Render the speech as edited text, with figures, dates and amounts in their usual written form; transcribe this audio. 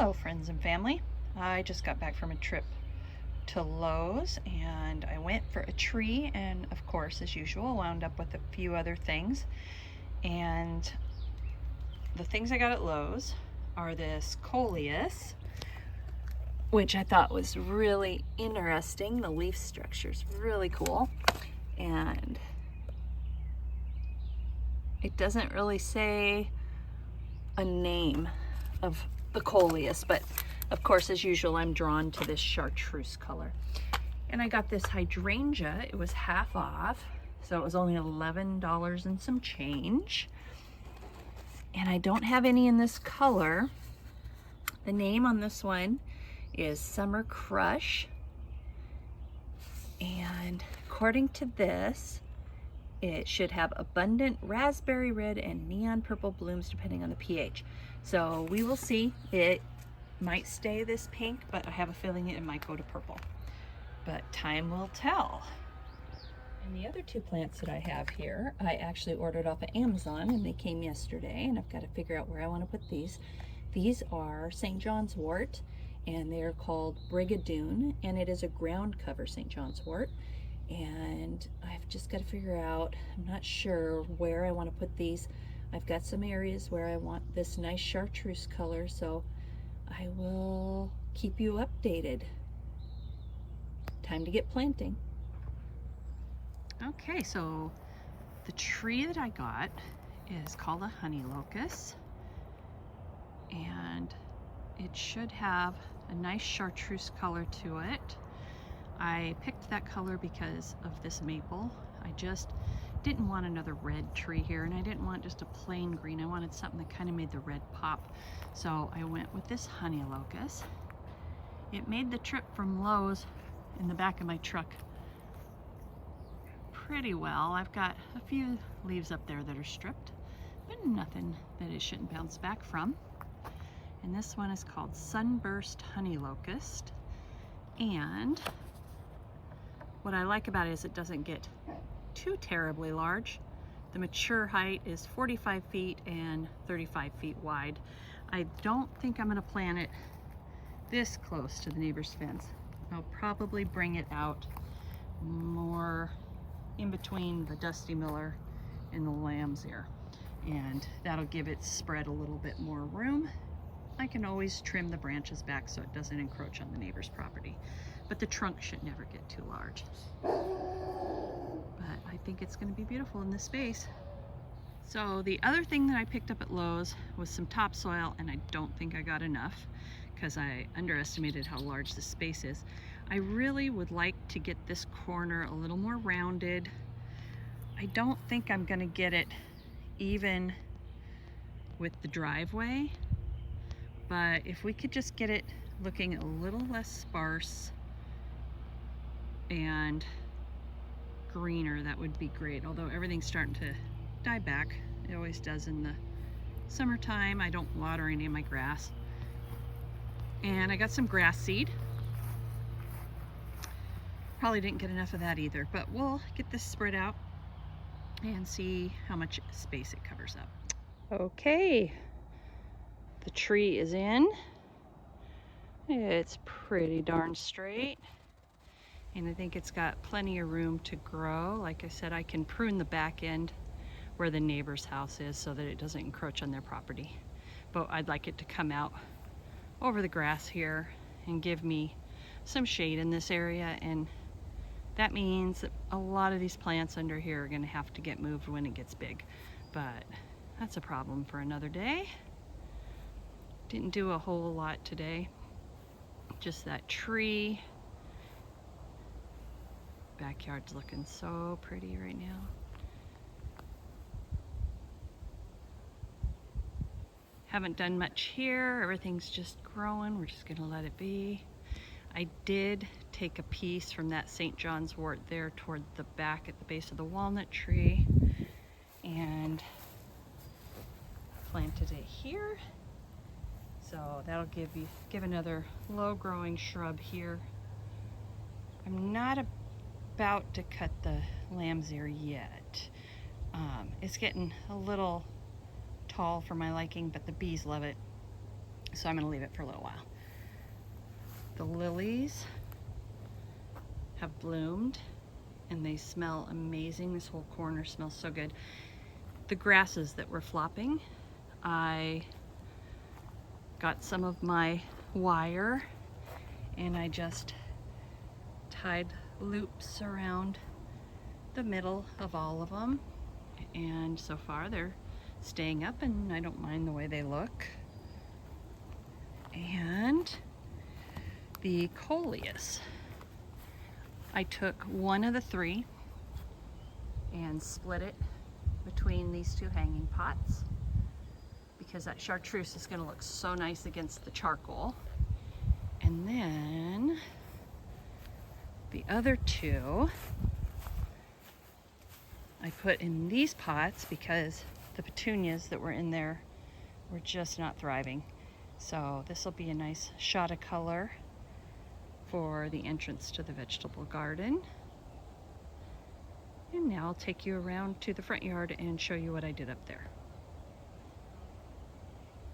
Hello friends and family. I just got back from a trip to Lowe's and I went for a tree and of course as usual wound up with a few other things. And the things I got at Lowe's are this coleus, which I thought was really interesting. The leaf structure is really cool, and it doesn't really say a name of the coleus, but of course as usual I'm drawn to this chartreuse color. And I got this hydrangea. It was half off, so it was only $11 and some change. And I don't have any in this color. The name on this one is Summer Crush, and according to this it should have abundant raspberry red and neon purple blooms depending on the pH. So we will see. It might stay this pink, but I have a feeling it might go to purple. But time will tell. And the other two plants that I have here, I actually ordered off of Amazon and they came yesterday, and I've got to figure out where I want to put these. These are St. John's wort, and they're called Brigadoon, and it is a ground cover St. John's wort. And I've just got to figure out, I'm not sure where I want to put these. I've got some areas where I want this nice chartreuse color, so I will keep you updated. Time to get planting. Okay, so the tree that I got is called a honey locust, and it should have a nice chartreuse color to it. I picked that color because of this maple. I just didn't want another red tree here, and I didn't want just a plain green. I wanted something that kind of made the red pop. So I went with this honey locust. It made the trip from Lowe's in the back of my truck pretty well. I've got a few leaves up there that are stripped, but nothing that it shouldn't bounce back from. And this one is called Sunburst Honey Locust. And what I like about it is it doesn't get too terribly large. The mature height is 45 feet and 35 feet wide. I don't think I'm going to plant it this close to the neighbor's fence. I'll probably bring it out more in between the Dusty Miller and the Lamb's Ear, and that'll give it spread a little bit more room. I can always trim the branches back so it doesn't encroach on the neighbor's property, but the trunk should never get too large. But I think it's going to be beautiful in this space. So the other thing that I picked up at Lowe's was some topsoil, and I don't think I got enough because I underestimated how large this space is. I really would like to get this corner a little more rounded. I don't think I'm going to get it even with the driveway, but if we could just get it looking a little less sparse and greener, that would be great. Although everything's starting to die back. It always does in the summertime. I don't water any of my grass. And I got some grass seed. Probably didn't get enough of that either, but we'll get this spread out and see how much space it covers up. Okay, the tree is in. It's pretty darn straight, and I think it's got plenty of room to grow. Like I said, I can prune the back end where the neighbor's house is so that it doesn't encroach on their property. But I'd like it to come out over the grass here and give me some shade in this area, and that means that a lot of these plants under here are going to have to get moved when it gets big. But that's a problem for another day. Didn't do a whole lot today. Just that tree. Backyard's looking so pretty right now. Haven't done much here. Everything's just growing. We're just gonna let it be. I did take a piece from that St. John's wort there toward the back at the base of the walnut tree and planted it here. So that'll give another low growing shrub here. I'm not about to cut the lamb's ear yet. It's getting a little tall for my liking, but the bees love it. So I'm going to leave it for a little while. The lilies have bloomed and they smell amazing. This whole corner smells so good. The grasses that were flopping, I got some of my wire and I just tied loops around the middle of all of them, and so far they're staying up and I don't mind the way they look. And the coleus, I took one of the three and split it between these two hanging pots because that chartreuse is going to look so nice against the charcoal. And then the other two I put in these pots because the petunias that were in there were just not thriving. So this will be a nice shot of color for the entrance to the vegetable garden. And now I'll take you around to the front yard and show you what I did up there.